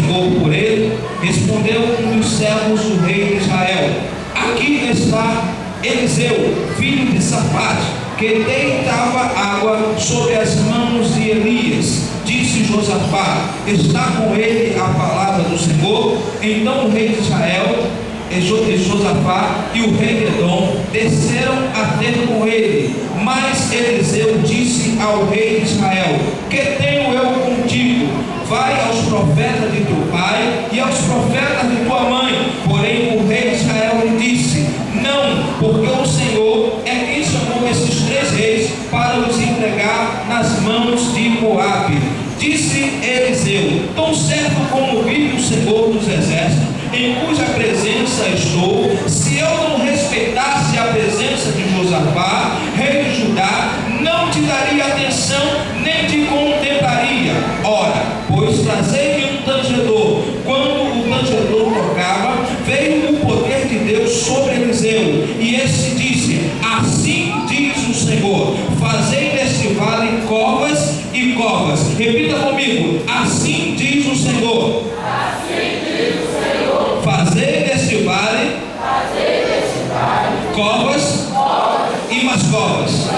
Senhor por ele. Respondeu um dos servos do rei de Israel: aqui está Eliseu, filho de Safate, que deitava água sobre as mãos de Elias. Disse Josafá: está com ele a palavra do Senhor? Então o rei de Israel, Josafá e o rei de Edom desceram a ter com ele. Mas Eliseu disse ao rei de Israel: que tenho eu contigo? Vai aos profetas de teu pai e aos profetas de tua mãe. Porém o rei de Israel lhe disse: não, porque o Senhor é quem chamou esses 3 reis para os entregar nas mãos de Moabe. Disse Eliseu: tão certo como vive o Senhor dos exércitos, em cuja presença estou, se eu não respeitasse a presença de Josafá, rei de Judá, não te daria atenção, nem te contemplaria. Ora, pois trazei-me um tangedor. Quando o tangedor tocava, veio o poder de Deus sobre Eliseu, e este disse: assim diz o Senhor, fazei deste vale covas e covas. Repita comigo: assim diz o Senhor. Assim diz o Senhor. Fazei deste vale covas e mais covas.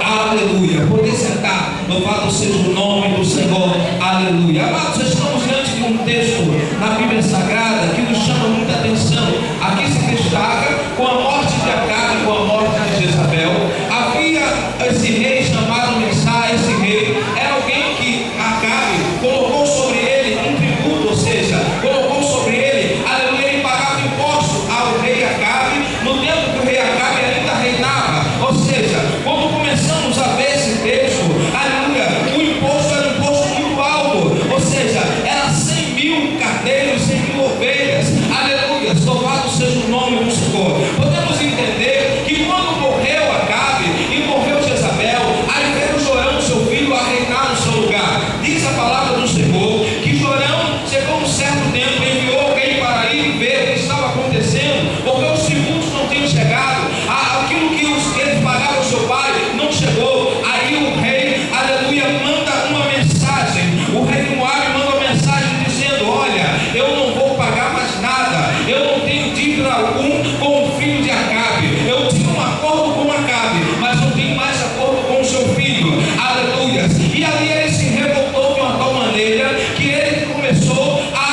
Aleluia. Poder sentar. Louvado seja o nome do Senhor. Aleluia. Amados, estamos diante de um texto na Bíblia Sagrada que nos chama muita atenção. Aqui se destaca com a morte de Acabe, com a morte de Jezabel. Havia esse rei chamado Mensah. Esse rei era alguém que Acabe colocou sobre ele um tributo, ou seja, colocou sobre ele, aleluia, ele pagava imposto ao rei Acabe, no tempo que o rei Acabe ainda reinava. Ou seja, quando começamos a ver esse texto, aleluia, o imposto era um imposto muito alto, ou seja, era 100.000 cardeiros, 100.000 ovelhas. Aleluia, louvado seja o nome do Senhor. Podemos entender que quando morreu Acabe e morreu Jezabel, aí veio Jorão, seu filho, a reinar no seu lugar. Diz a palavra do Senhor que Jorão chegou um certo tempo, enviou alguém para ir ver o que estava acontecendo, porque os tributos não tinham chegado, aquilo que eles pagavam ao seu pai não chegou. Aí o rei, aleluia, manda uma mensagem. O rei de Moabe manda uma mensagem dizendo: olha, eu não vou pagar mais nada, eu não tenho dívida algum com o filho de Acabe. Eu tinha um acordo com Acabe, mas não tenho mais acordo com o seu filho. Aleluia. E ali ele se revoltou de uma tal maneira que ele começou a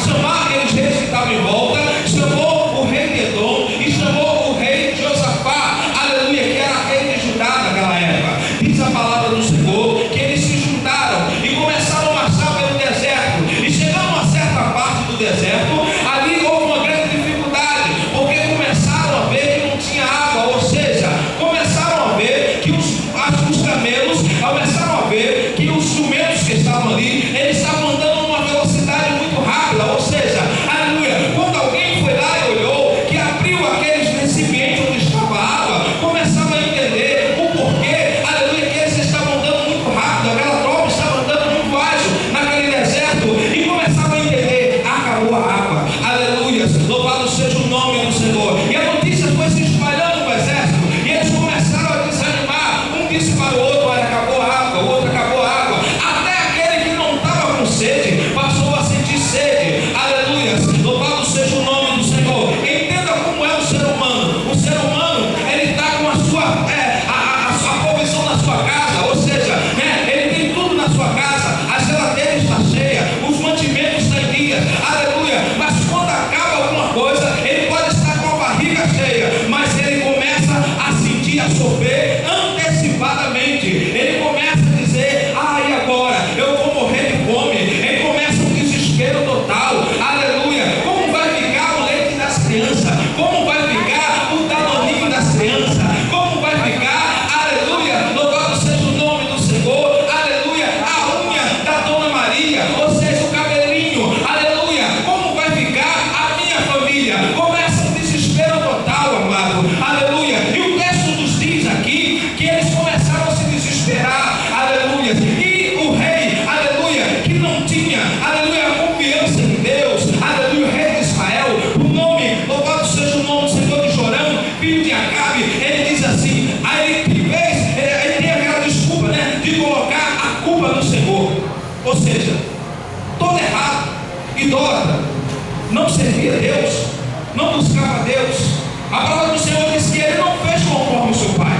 chamar aqueles reis que estavam em volta, chamou o rei de Edom e chamou o rei Josafá, aleluia, que era rei de Judá naquela época. Diz a palavra do Senhor que eles se juntaram e começaram a marchar pelo deserto, e chegando a uma certa parte do deserto, ali houve uma grande dificuldade, porque começaram a ver que não tinha água, ou seja, começaram a ver que os camelos, começaram a ver que os jumentos que estavam ali, eles estavam andando numa velocidade muito rápida, ou seja, aleluia, quando alguém foi lá e olhou, que abriu aqueles recipientes onde estava a água, começava a entender o porquê, aleluia, que eles estavam andando muito rápido, aquela tropa estava andando muito ágil naquele deserto, e começava a entender: acabou a água, aleluia, louvado seja o nome do Senhor. E a notícia foi se espalhando no exército, e eles começaram a desanimar. Um disse para o outro: olha, acabou a água. O outro: acabou a água. Até aquele que não estava com sede passou a sentir sede. Aleluia, louvado seja o nome do Senhor. Entenda como é o ser humano. O ser humano, ele está com a sua provisão na sua casa, ou seja, ele tem tudo na sua casa, a geladeira está cheia, os mantimentos estão em dia, aleluia. Mas quando acaba alguma coisa, ele pode estar com a barriga cheia, mas ele começa a sentir, a sofrer antecipadamente. Ele começa a dizer: e agora? Eu vou morrer de fome. Ele começa um desespero total. Aleluia. Como vai ficar o leite das crianças? Como vai ficar o danoninho das crianças? Como vai ficar, aleluia, louvado seja o nome do Senhor, aleluia, a unha da Dona Maria, ou seja, o cabelinho, aleluia, como vai ficar a minha família? Começa um desespero total, amado, aleluia. E o texto nos diz aqui que eles começaram a se desesperar, aleluia. E o rei, aleluia, que não tinha, aleluia, confiança em Deus, aleluia, o rei de Israel, o nome, louvado seja o nome do Senhor, de Jorão, filho de Acabe, ele diz assim, aí ele tem aquela desculpa, de colocar a culpa no Senhor. Ou seja, todo errado, idólatra, não servia a Deus, não buscava a Deus. A palavra do Senhor diz que ele não fez conforme o seu pai,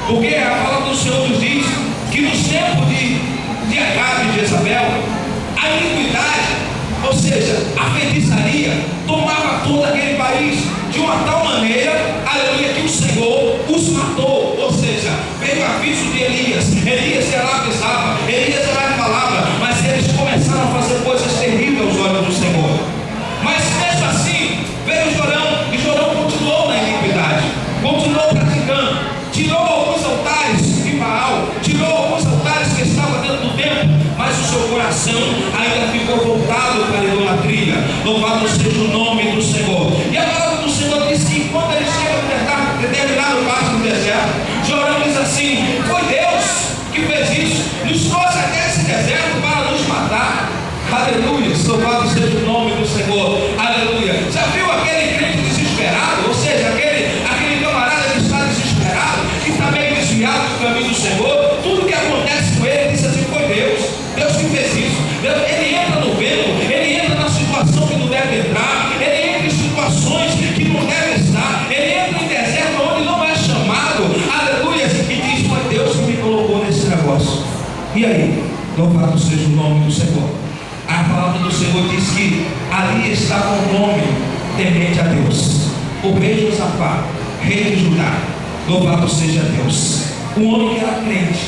porque a palavra do Senhor nos diz que nos tempos de Acabe e de Jezabel, a iniquidade, ou seja, a feitiçaria, tomava todo aquele país de uma tal maneira, aleluia, que o Senhor os matou. Ou seja, veio o aviso de Elias ia lá, avisava, Elias ia lá e falava, mas eles começaram a fazer coisas terríveis aos olhos do Senhor. Mas mesmo assim, veio Jorão, e Jorão continuou na iniquidade, continuou praticando, tirou alguns altares de Baal, tirou alguns altares que estavam dentro do templo, mas o seu coração ainda ficou voltado para a idolatria. Louvado seja o nome do Senhor. E a palavra do Senhor diz que quando ele chega a determinado passo no deserto, Jorão diz assim: foi Deus que fez isso, nos trouxe até esse deserto para nos matar. Aleluia, louvado seja o nome do Senhor. Aleluia. Já viu aquele crente desesperado? Ou seja, aquele camarada que está desesperado, que está meio desviado do caminho do Senhor. Tudo que acontece com ele, diz assim: foi Deus que fez isso. Ele entra no vento, ele entra na situação que não deve entrar, ele entra em situações que não deve estar, ele entra em deserto onde não é chamado. Aleluia. E diz: foi Deus que me colocou nesse negócio. E aí? Louvado seja o nome do Senhor. A palavra do Senhor diz que ali estava um homem temente a Deus, o rei Josafá, rei de Judá. Louvado seja Deus. Um homem que era crente,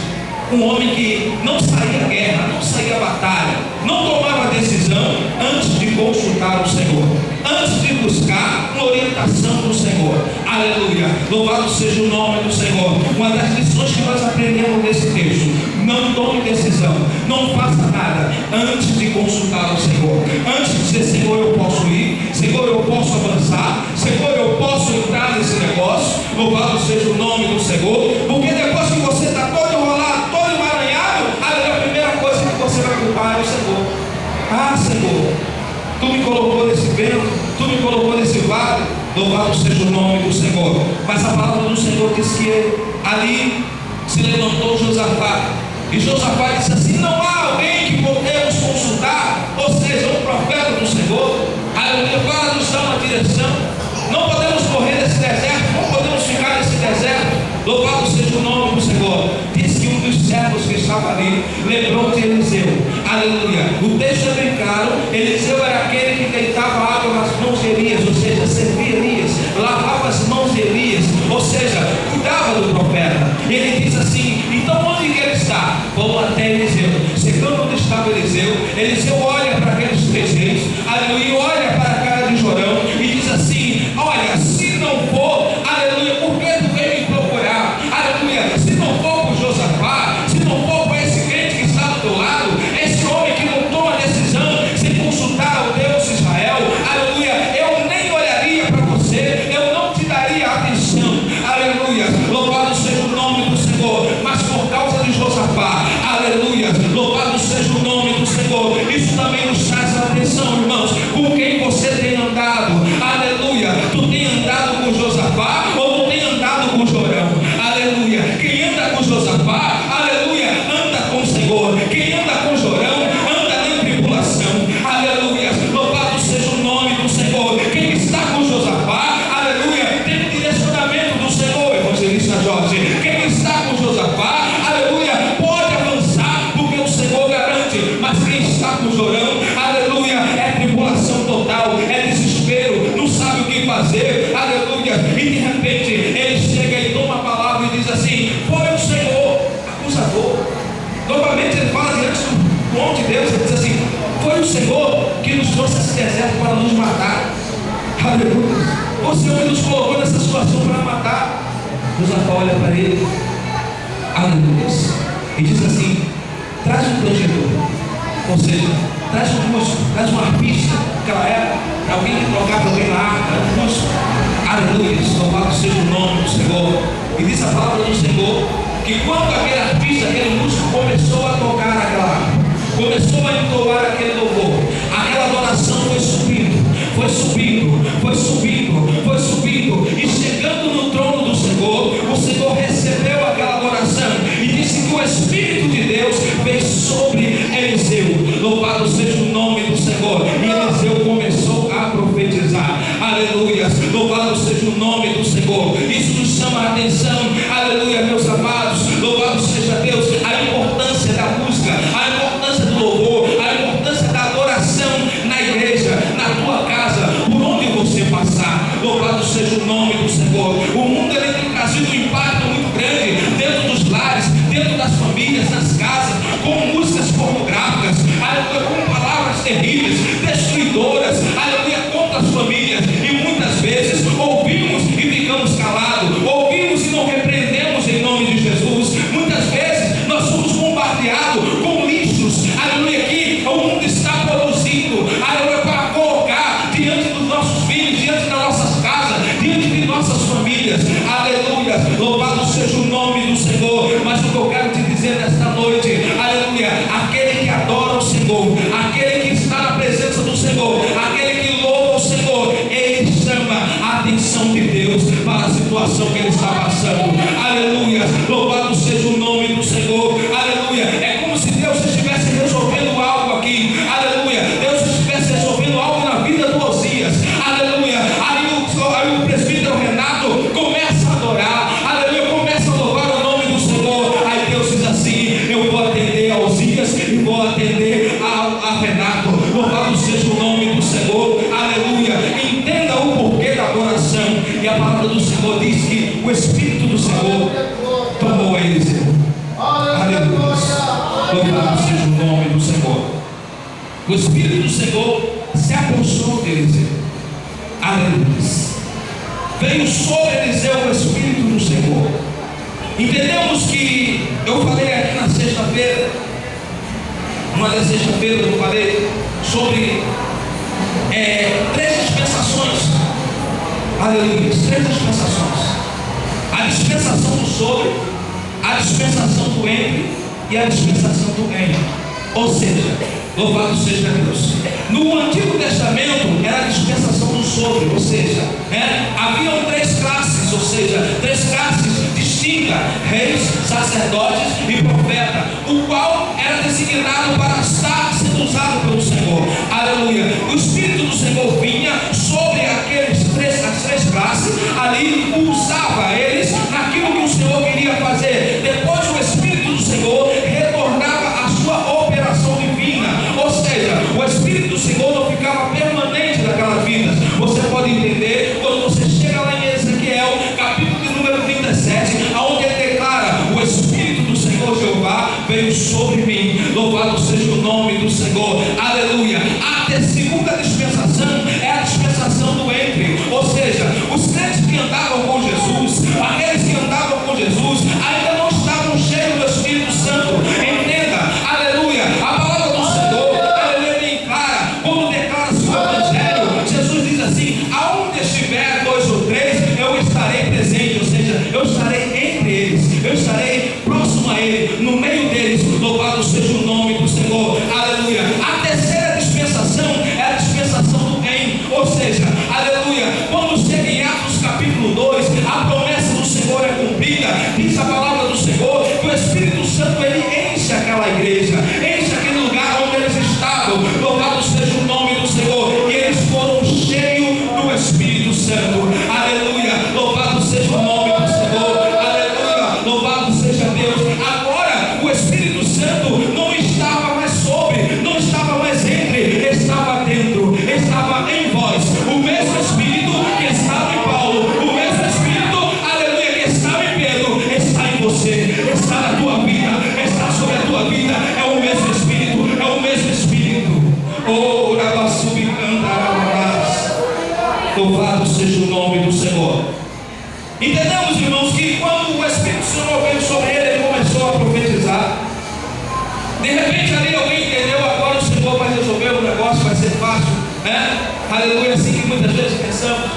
um homem que não saía guerra, não saía batalha, não tomava decisão antes de consultar o Senhor, antes de buscar uma orientação do Senhor. Aleluia, louvado seja o nome do Senhor. Uma das lições que nós aprendemos nesse texto: não tome decisão, não faça nada antes de consultar o Senhor, antes de dizer: Senhor, eu posso ir, Senhor, eu posso avançar, Senhor, eu posso entrar nesse negócio. Louvado seja o nome do Senhor. Porque depois que você está todo enrolado, todo emaranhado, a primeira coisa que você vai culpar é o Senhor. Ah, Senhor, Tu me colocou nesse vento, Tu me colocou nesse vale. Louvado seja o nome do Senhor. Mas a palavra do Senhor diz que ali se levantou Josafá, e Josafá disse assim: não há alguém que podemos consultar, ou seja, um profeta do Senhor, aleluia, para nos dar uma direção. Não podemos correr nesse deserto, não podemos ficar nesse deserto. Louvado seja o nome do Senhor. Diz que um dos servos que estava ali lembrou de Eliseu. Aleluia. O texto é bem claro. Eliseu era aquele que deitava água nas mãos de Elias, ou seja, servia Elias, lavava as mãos de Elias, ou seja, cuidava do profeta. E ele diz assim: então onde que ele está? Vamos até Eliseu. Chegando onde estava Eliseu, Eliseu olha para aqueles três reis, aleluia, e olha para a cara de Jorão e diz assim: olha, se não for, aleluia, por que tu veio me procurar? Aleluia, se não for por Josafá, se não for por esse crente que está do teu lado, esse homem que não toma decisão sem consultar o Deus de Israel, aleluia, eu nem olharia para você, eu não te daria atenção. Aleluia, louvado seja o nome do Senhor. Mas por causa de Josafá, aleluia, louvado seja o nome do Senhor. Isso também nos traz a atenção, irmãos, com quem você tem andado. Aleluia, tu tem andado com Josafá ou tu tem andado com Jorão? Aleluia, quem anda com Josafá, aleluia, anda com o Senhor. Quem anda com Jorão, anda na tribulação. Aleluia, louvado seja o nome do Senhor. Quem está com Josafá, aleluia, tem direcionamento do Senhor, evangelista Jorge. Quem está com Josafá, aleluia, pode avançar, porque o Senhor garante. Mas quem está com Jorão, aleluia, é tribulação total, é desespero, não sabe o que fazer, aleluia. E de repente ele chega e toma a palavra e diz assim: foi o Senhor, acusador. Novamente ele fala diante do monte de Deus, ele diz assim: foi o Senhor que nos trouxe esse deserto para nos matar. Aleluia, o Senhor que nos colocou nessa situação para matar. Josafá olha para ele, aleluia, e diz assim: traz um tangedor, ou seja, traz uma arpista, naquela época, para alguém que tocava alguém na arca, um músico. Aleluia, louvado seja o nome do Senhor. E diz a palavra do Senhor que quando aquele arpista, aquele músico começou a tocar aquela arpa, começou a entoar aquele louvor, aquela adoração foi subindo, foi subindo, foi subindo, foi subindo, e chegando no trono do Senhor, o Senhor recebeu aquela adoração e disse que o Espírito de Deus veio sobre Eliseu. Louvado seja o nome do Senhor. E Eliseu aleluia, louvado seja o nome do Senhor. Isso nos chama a atenção, aleluia, meus amados, louvado seja Deus, a importância da música, a importância do louvor, a importância da adoração na igreja, na tua casa, por onde você passar, louvado seja o nome do Senhor. O mundo ele tem trazido um impacto muito grande dentro dos lares, dentro das famílias, nas casas, com músicas pornográficas, aleluia, com palavras terríveis, destruidoras, aleluia, contra as famílias, e muitas vezes ouvimos e ficamos calados, ouvimos e não repreendemos em nome de Jesus. Muitas vezes nós somos bombardeados com lixos, aleluia, que o mundo está produzindo, aleluia, para colocar diante dos nossos filhos, diante das nossas casas, diante de nossas famílias, aleluia, louvado seja o nome do Senhor. Mas o que eu quero te dizer nesta noite, aleluia, aquele que adora o Senhor, aquele que está na presença do Senhor, aquele que louva o Senhor, ele chama a atenção de Deus para a situação que ele está passando, aleluia, louvado seja o nome do Senhor, aleluia. É como se Deus estivesse resolvendo algo aqui, aleluia, Deus estivesse resolvendo algo na vida do Osias, aleluia. Aí o presbítero Renato começa a adorar, aleluia, começa a louvar o nome do Senhor. Aí Deus diz assim: eu vou atender a Osias e vou atender a Renato, louvado seja o nome do Senhor, aleluia. Entenda o porquê da adoração. E a palavra do Senhor diz que o Espírito do Senhor tomou a Eliseu, aleluia, louvado seja o nome do Senhor. O Espírito do Senhor se apossou de Eliseu, aleluia. Veio sobre Eliseu o Espírito do Senhor. Entendemos que eu falei aqui na sexta-feira, uma das sexta-feiras eu falei sobre três dispensações, aleluia, três dispensações: a dispensação do sobre, a dispensação do entre e a dispensação do reino. Ou seja, louvado seja Deus, no Antigo Testamento era a dispensação do sobre, ou seja, haviam três classes, ou seja, três classes distintas: reis, sacerdotes e profeta, o qual era designado para estar sendo usado pelo Senhor, aleluia. O Espírito do Senhor vinha sobre as três classes, ali usava eles naquilo que o Senhor queria fazer. Depois o Espírito do Senhor retornava a sua operação divina, ou seja, o Espírito do Senhor não ficava permanente naquela vida. Você pode entender quando você chega lá em Ezequiel, capítulo de número 37, onde ele declara: o Espírito do Senhor Jeová veio sobre mim, louvado seja o nome do Senhor, aleluia. A segunda dispensação é a dispensação do entre, ou seja, os crentes que andavam com Jesus, aqueles que andavam com Jesus, ainda não estavam cheios do Espírito Santo. Entenda, aleluia, a palavra do Senhor, aleluia, é bem clara. Quando declara-se o Evangelho, Jesus diz assim: aonde estiver dois ou três, eu estarei presente, ou seja, eu estarei entre eles, eu estarei próximo a ele, no meio deles, louvado seja o nome do Senhor, aleluia. A terceira dispensação é a dispensação do reino, ou seja, aleluia, quando chega em Atos capítulo 2, a promessa do Senhor é cumprida. Diz a palavra do Senhor que o Espírito Santo ele enche aquela igreja, enche aquele lugar onde eles estavam, louvado seja o nome do Senhor, e eles foram cheios do Espírito Santo, aleluia, louvado seja o nome do Senhor, aleluia, louvado seja Deus. Agora o Espírito Santo não estava mais sobre, não estava mais entre, estava dentro, estava em vós. O mesmo Espírito que estava em Paulo, o mesmo Espírito, aleluia, que estava em Pedro, está em você, está na tua vida, está sobre a tua vida. É o mesmo Espírito, é o mesmo Espírito. Oh, louvado seja o nome do Senhor. Entendemos, irmãos, que quando o Espírito do Senhor veio sobre ele, ele começou a profetizar. De repente ali alguém entendeu: agora o Senhor vai resolver o negócio, vai ser fácil, aleluia. Assim que muitas vezes pensamos,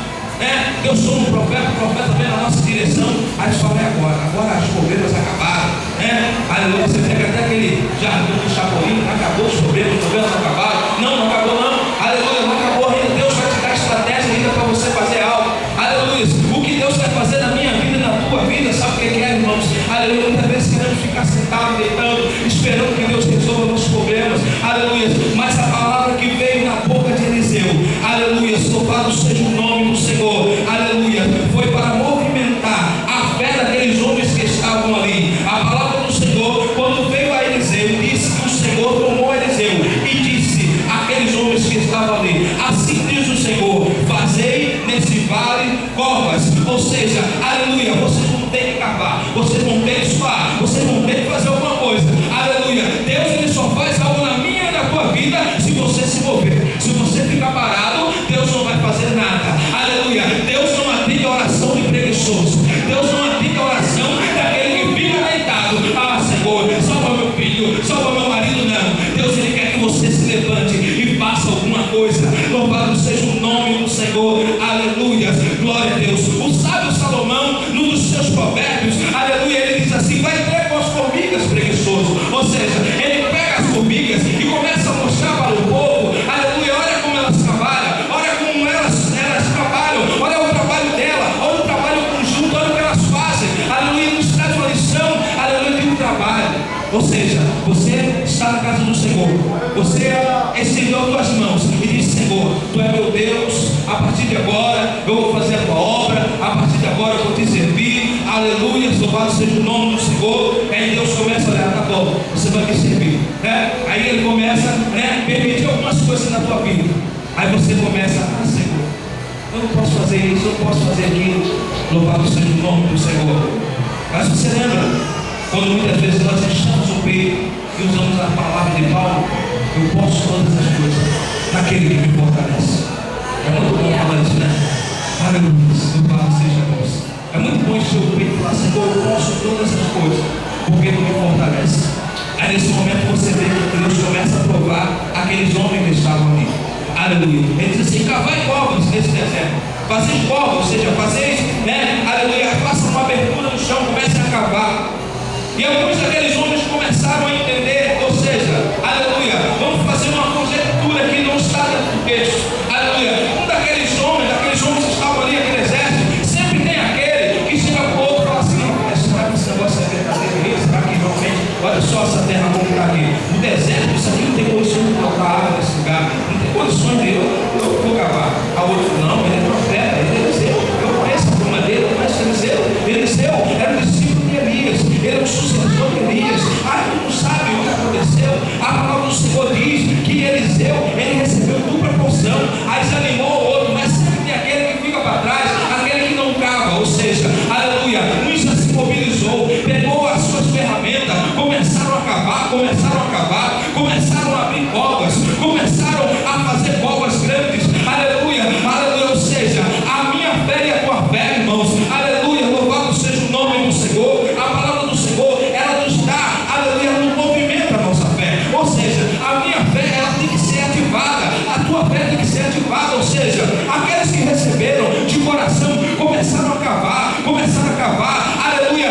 Deus sou um profeta, o profeta vem na nossa direção, aí você fala: agora as problemas acabaram, aleluia. Você pega até aquele jardim de Chapolin: acabou os problemas acabaram. Não acabou não, aleluia, não acabou ainda. Deus vai te dar estratégia ainda para você fazer algo, aleluia. O que Deus vai fazer na minha vida e na tua vida, sabe o que é, irmãos? Aleluia. Muitas vezes queremos ficar sentados, deitando, esperando que Deus resolva nossos problemas, aleluia. Mas a palavra que veio na boca de Eliseu, aleluia, louvado seja o nome do Senhor, seja o nome do Senhor. Aí Deus começa a olhar, tá bom, você vai me servir, né? Aí Ele começa, né, permitir algumas coisas na tua vida. Aí você começa, Senhor, eu não posso fazer isso, eu não posso fazer aquilo. Louvado seja o nome do Senhor. Mas você lembra quando muitas vezes nós enchemos o peito e usamos a palavra de Paulo? Eu posso todas as coisas naquele que me fortalece. É muito bom falar isso, né? Aleluia, louvado seja Deus. É muito bom encher o peito e falar, Senhor, eu posso todas as coisas porque tu me fortalece. Aí nesse momento você vê que Deus começa a provar aqueles homens que estavam ali. Aleluia. Ele diz assim: cavai covas nesse deserto, fazeis covas, ou seja, fazeis, né? Aleluia, façam uma abertura no chão, comecem a cavar. E alguns daqueles homens começaram a entender, ou seja, aleluia, vamos fazer uma conjectura que não está dentro do texto. Aleluia. Um daqueles homens que estavam ali, aquele exército, sempre tem aquele que chega para o outro e fala assim: será que esse negócio é verdadeiro aí? Será que realmente, olha só essa terra como está aqui. O deserto, isso aqui não tem condições de colocar água nesse lugar, não tem condições de eu vou cavar. A outro não, ele é profeta, ele é Eliseu, eu conheço a forma dele, eu conheço Eliseu. Eliseu era um discípulo de Elias, ele é um sucessor de Elias. Tu não sabe o que aconteceu. A palavra do Senhor diz que Eliseu, ele recebeu dupla porção, aí desanimou o outro, mas sempre tem aquele que fica para trás, aquele que não cava, ou seja, aleluia, um já se mobilizou, pegou as suas ferramentas, começaram a cavar, começaram a abrir covas, começaram a fazer covas grandes, aleluia, aleluia, ou seja, a minha fé e a tua fé, irmãos, aleluia, louvado seja o nome do Senhor. A palavra do Senhor, ela nos dá, aleluia, ela nos movimenta a nossa fé, ou seja, a minha fé, ela tem que ser ativada, a tua fé tem que ser ativada, ou seja, aqueles que receberam de coração, começaram a cavar, aleluia,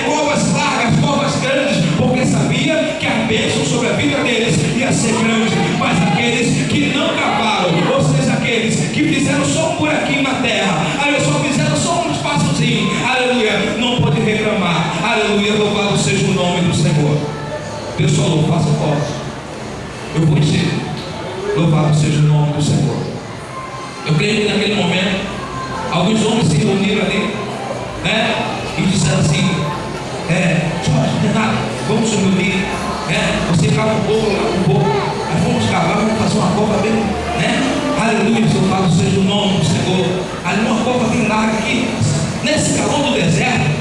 covas largas, covas grandes, porque sabia que a bênção sobre a vida deles ia ser grande. Mas aqueles que não cavaram, ou seja, aqueles que fizeram só um buraquinho na terra, aí só fizeram só um espaçozinho, aleluia, não pode reclamar, aleluia, louvado seja o nome do Senhor. Deus falou: faça covas, eu vou encher, louvado seja o nome do Senhor. Eu creio que naquele momento alguns homens se reuniram ali, né, e disseram assim: Jorge, Renato, vamos se reunir, você cava um pouco, mas vamos cavar, vamos fazer uma cova bem, aleluia, louvado seja o nome do Senhor. Ali uma cova bem larga aqui, nesse calor do deserto,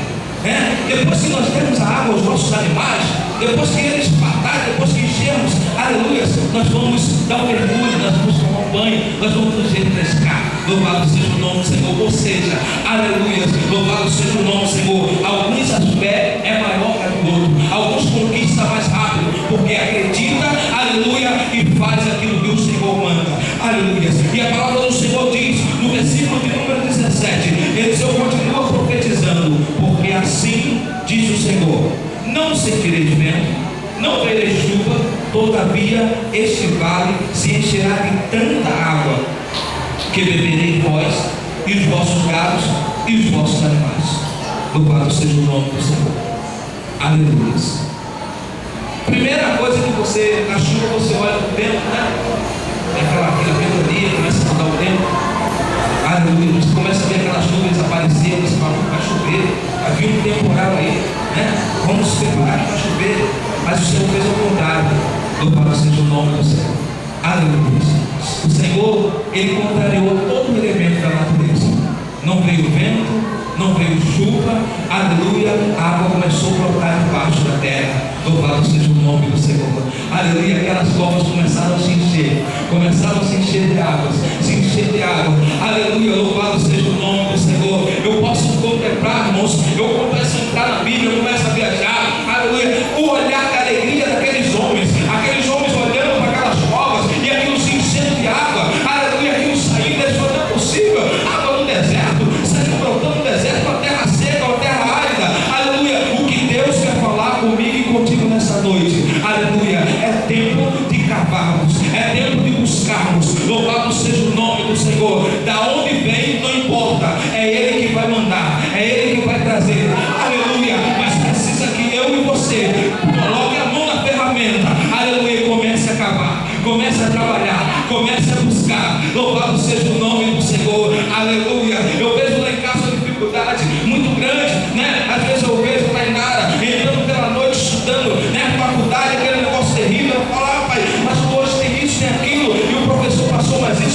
depois que nós demos a água aos nossos animais, depois que eles patarem, depois que enchermos, aleluia, nós vamos dar um mergulho, nós vamos tomar um banho, nós vamos nos refrescar. Louvado seja o nome do Senhor. Ou seja, aleluia, louvado seja o nome do Senhor. Alguns a fé é maior que a do outro, alguns conquistam mais rápido, porque acredita, aleluia, e faz aquilo que o Senhor manda, aleluia. E a palavra do Senhor diz, no versículo de número 17, Eliseu continua profetizando: porque assim diz o Senhor, não sentireis vento, não vereis chuva, todavia este vale se encherá de tanta água, que beberei vós e os vossos gados e os vossos animais. Louvado seja o nome do Senhor. Aleluia. Primeira coisa que você, na chuva, você olha para o tempo, aquela ventania, começa a mudar o tempo. Aleluia. Você começa a ver aquelas nuvens aparecer, você fala: vai chover, havia um temporal aí, vamos se preparar para chover. Mas o Senhor fez o contrário. Louvado seja o nome do Senhor. Aleluia. O Senhor, Ele contrariou todo o elemento da natureza. Não veio vento, não veio chuva, aleluia, a água começou a brotar debaixo da terra. Louvado seja o nome do Senhor. Aleluia, aquelas covas começaram a se encher de água, aleluia, louvado seja o nome do Senhor. Eu posso contemplar, irmãos, eu começo a entrar na Bíblia, eu começo a viajar, aleluia, o olhar da alegria daqueles homens olhando para aquelas covas, e aquilo se enchendo de água, aleluia, aquilo saindo, eles falaram: não é possível, água no deserto, saindo brotando no deserto, uma terra seca, uma terra árida, aleluia. O que Deus quer falar comigo e contigo nessa noite, aleluia, é tempo de cavarmos, é tempo de buscarmos. Louvado seja o nome do Senhor. Da onde vem não importa, é Ele que vai mandar, é Ele que vai trazer, aleluia. Mas precisa que eu e você coloque a mão na ferramenta, aleluia, e comece a cavar, comece a trabalhar, comece a buscar. Louvado seja o nome do Senhor, aleluia. Eu vejo lá em casa uma dificuldade muito grande, às vezes eu vejo lá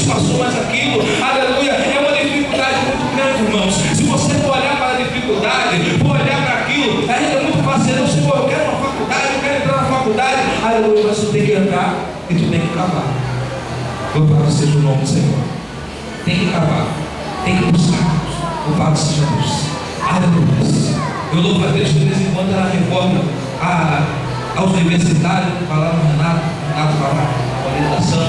passou mais aquilo. Aleluia. É uma dificuldade muito grande, irmãos. Se você for olhar para a dificuldade, for olhar para aquilo, ainda é muito fácil dizer, Senhor, eu quero uma faculdade, eu quero entrar na faculdade. Aleluia, mas tu tem que entrar e tu tem que cavar. Louvado seja o nome do Senhor. Tem que cavar, tem que buscar. Louvado seja Deus. Aleluia. Eu louvo a Deus que de vez em quando ela recorda aos universitários, falaram Renato para a orientação.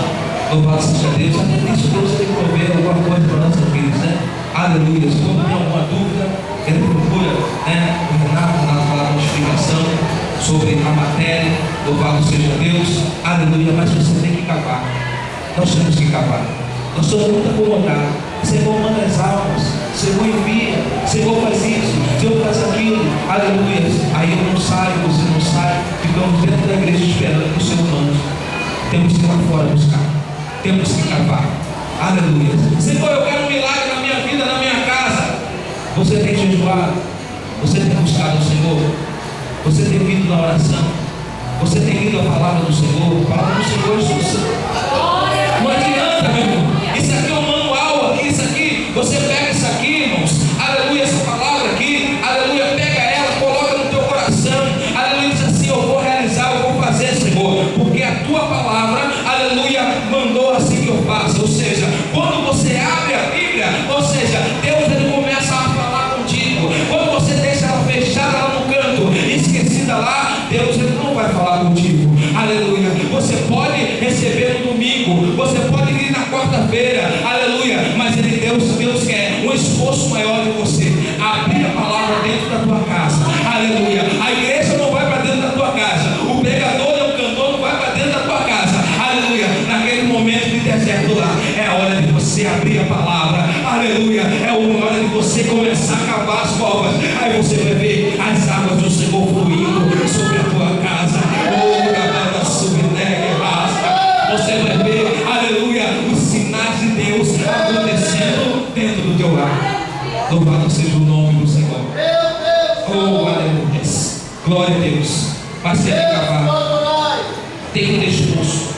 Louvado seja Deus. Até isso Deus tem que prover alguma coisa para nossas vidas, né? Aleluia. Se for tem alguma dúvida, ele procura, né? O Renato falar uma explicação sobre a matéria. Louvado seja Deus. Aleluia. Mas você tem que cavar. Nós temos que cavar. Nós estamos muito acomodados. Senhor, manda as almas. Senhor, envia. Senhor, faz isso. Senhor, faz aquilo. Aleluia. Aí eu não saio, você não sai. Ficamos dentro da igreja esperando que o Senhor mande. Temos que ir lá fora buscar. Temos que cavar. Aleluia. Senhor, eu quero um milagre na minha vida, na minha casa. Você tem jejuado. Você tem buscado o Senhor. Você tem vindo na oração. Você tem lido a palavra do Senhor. A palavra do Senhor é Jesus. Não adianta, meu irmão. Isso aqui é um manual aqui, isso aqui. Você pega isso aqui, irmãos. Aleluia, essa palavra aqui. Aleluia, pega ela, coloca no teu coração. Aleluia, diz assim, eu vou realizar, eu vou fazer, Senhor. Porque a tua palavra, aleluia, mandou assim que eu faça. Ou seja, quando você abre a Bíblia, ou seja, Deus ele começa a falar contigo. Quando você deixa ela fechada lá no canto, esquecida lá, Deus ele não vai falar contigo. Aleluia. Você pode receber no domingo, você pode ir na quarta-feira, aleluia, mas Deus quer um esforço maior de você, abrir a palavra dentro da tua casa, aleluia. A igreja não vai para dentro da tua casa, o pregador e o cantor não vai para dentro da tua casa, aleluia. Naquele momento de deserto lá, é a hora de você abrir a palavra, aleluia. É a hora de você começar a cavar as covas, aí você vai ver as águas do Senhor fluindo sobre a tua casa. Você vai ver, aleluia, os sinais de Deus acontecendo dentro do teu lar. Louvado seja o nome do Senhor. Oh, aleluia. Glória a Deus. Mas tem que cavar. Tem que ter esforço.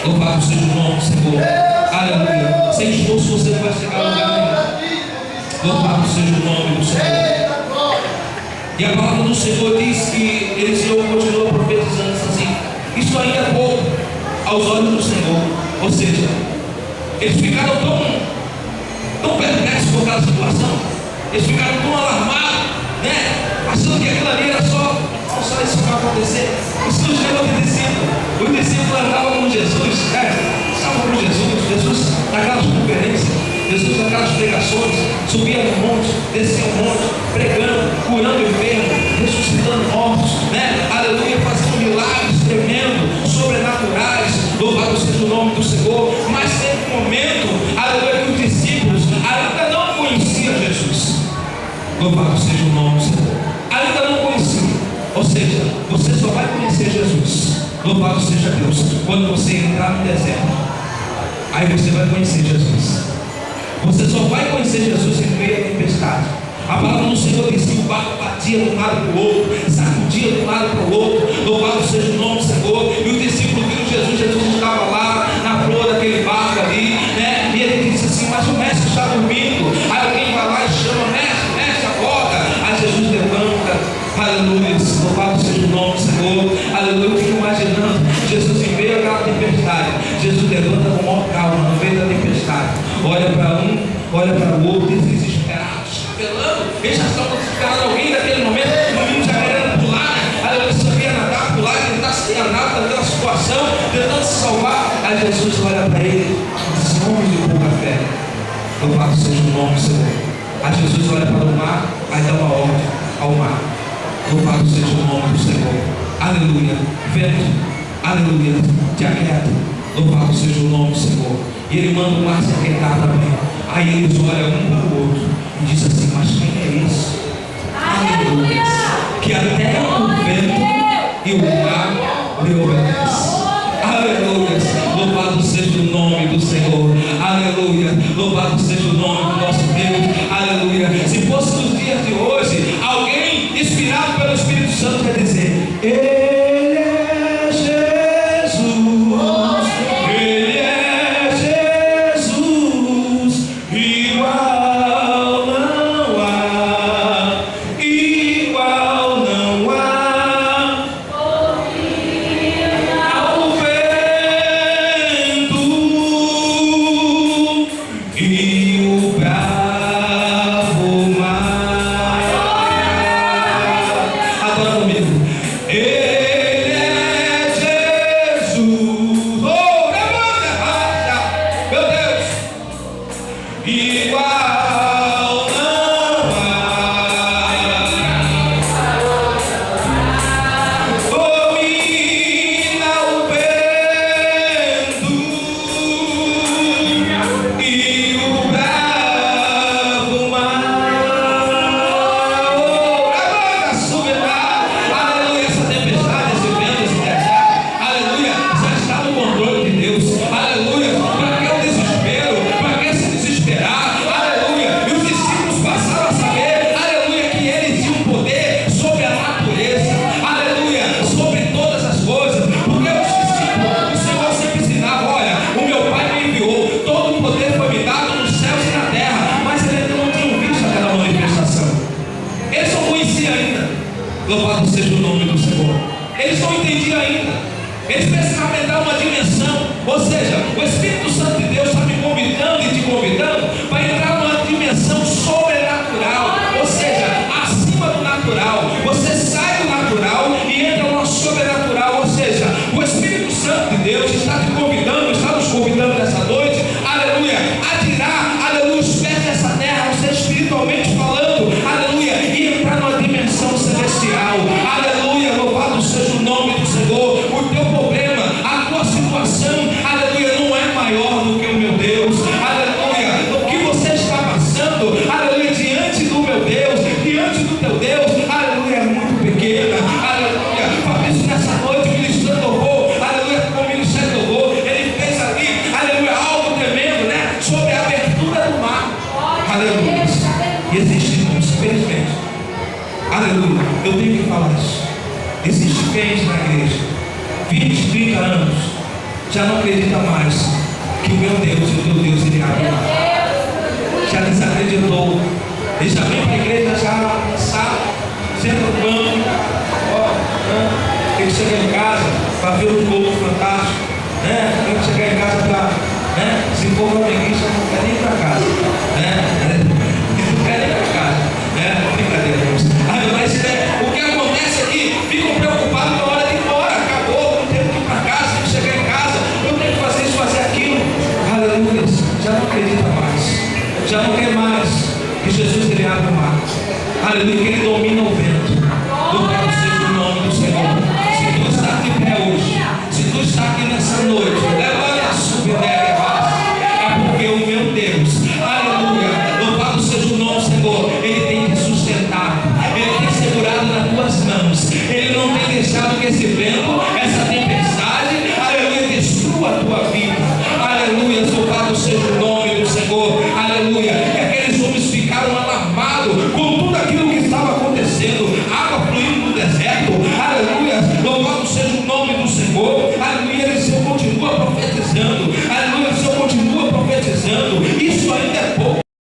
Louvado seja o nome do Senhor. Aleluia. Sem esforço você não vai chegar a lugar nenhum. Louvado seja o nome do Senhor. E a palavra do Senhor diz que Eliseu continuou profetizando assim: isso ainda é pouco aos olhos do Senhor. Ou seja, eles ficaram tão perplexos com aquela situação, eles ficaram tão alarmados, né? Achando que aquilo ali era só isso que vai acontecer. Isso não chegou de discípulo. Os discípulos andavam com Jesus, estavam com Jesus naquelas conferências, Jesus naquelas pregações, subia no monte, descia o monte, pregando, curando enfermos, ressuscitando mortos, né? Aleluia, fazendo milagres tremendos, sobrenaturais. Louvado seja o nome do Senhor. Mas teve um momento, aleluia, que os discípulos ainda não conheciam Jesus. Louvado seja o nome do Senhor. Ainda não conheciam. Ou seja, você só vai conhecer Jesus, louvado seja Deus, quando você entrar no deserto. Aí você vai conhecer Jesus. Você só vai conhecer Jesus em meio à tempestade. A palavra do Senhor diz que o barco batia de um lado para o outro, sacudia de um lado para o outro. Louvado seja o nome do Senhor. E os discípulos viram Jesus. Jesus estava lá na proa daquele barco ali, né? E ele disse assim: mas o mestre está dormindo. Aí alguém vai lá e chama: mestre, acorda. Aí Jesus levanta. Aleluia, louvado seja o nome do Senhor. Aleluia, eu fico imaginando Jesus em meio àquela tempestade. Jesus levanta com maior calma no meio da tempestade, olha para um, olha para o outro, desesperados, chapelando. Eles já estavam desesperando alguém daquele momento. O menino já querendo pular, né? Aleluia, sabia nadar, pular, tentar se enganar daquela situação, tentando se salvar. Aí Jesus olha para ele e diz: homem de pouca fé, louvado seja o nome do Senhor. Aí Jesus olha para o mar, aí dá uma ordem ao mar: louvado seja o nome do Senhor. Aleluia. Vento, aleluia, te aquieta. Louvado seja o nome do Senhor. E ele manda o mar se aquietar também. Aí eles olham um para o outro e diz assim: mas quem é isso? Aleluia. Que até o vento e o mar lhe obedecem. Aleluia. Louvado seja o nome do Senhor. Aleluia. Louvado seja o nome do nosso Deus. Aleluia. Se fosse nos dias de hoje, alguém inspirado pelo Espírito Santo vai dizer: Ele é Jesus. Ele é Jesus. igual não há. Domina o vento e o bravo mar. Aleluia, essa tempestade, esse vento, esse deserto, aleluia, já está no controle de Deus. Aleluia, para que o desespero? Para que se desesperar? Aleluia, e os discípulos passaram a saber, aleluia, que eles tinham poder sobre a natureza, aleluia, sobre todas as coisas, porque os discípulos, o Senhor sempre ensinava: olha, o meu Pai me enviou, todo o poder foi me dado nos céus e na terra, mas eles ainda não tinham visto aquela manifestação. Eles não conheciam ainda. Louvado seja o nome do Senhor. Eles não entendiam ainda. Eles precisavam entrar uma dimensão. Ou seja, o Espírito Santo de Deus está me convidando e te convidando para entrar numa dimensão sobrenatural. Ou seja, acima do natural. Você sai do natural e entra numa sobrenatural. Ou seja, o Espírito Santo de Deus está te convidando, está nos convidando nessa noite, aleluia, a tirar, aleluia, os pés dessa terra, você espiritualmente falando, aleluia, e entrar numa dimensão celestial. Aleluia, louvado seja o nome do Senhor. O teu problema, a tua situação, aleluia, não é maior do que o meu Deus. Aleluia, o que você está passando, aleluia, diante do meu Deus, diante do teu Deus, aleluia, é muito pequena. Aleluia, Fabrício nessa noite ministrando louvor, aleluia, com o ministério do louvor, ele fez ali, aleluia, algo tremendo, né, sobre a abertura do mar. Aleluia, e existe, infelizmente, aleluia, eu tenho que falar isso. Existe gente na igreja, 20, 30 anos, já não acredita mais que o meu Deus e o teu Deus ele abre o mar. Já desacreditou. Ele já vem para a igreja, já cansado, senta no banco, tem que chegar em casa para ver o jogo fantástico, né? Tem que chegar em casa para, né? Se for flamenguista, não quer nem ir para casa, né? Não quer nem ir para casa, né? Brincadeira, mas o que acontece aqui, ficam preocupados na hora de ir embora. Acabou, não tenho que ir para casa, tenho que chegar em casa, eu tenho que fazer isso, fazer aquilo. Aleluia, já não acredita mais, já não quer mais que Jesus ele abre o mar. Aleluia, que ele domina o vento. Louvado seja o nome do Senhor. Se tu está aqui pé hoje, se tu está aqui nessa noite, levanta a sua ideia, é porque o meu Deus, aleluia, louvado seja o nome do Senhor, ele tem te sustentado, ele tem segurado nas tuas mãos, ele não tem deixado que esse vento, essa tempestade, aleluia, destrua a tua vida. Aleluia, louvado seja o nome do Senhor. Aleluia, e aqueles homens ficaram alarmados com tudo aquilo que estava acontecendo, água fluindo no deserto. Aleluia, louvado seja o nome do Senhor. Aleluia, Eliseu continua profetizando. Aleluia, Eliseu continua profetizando.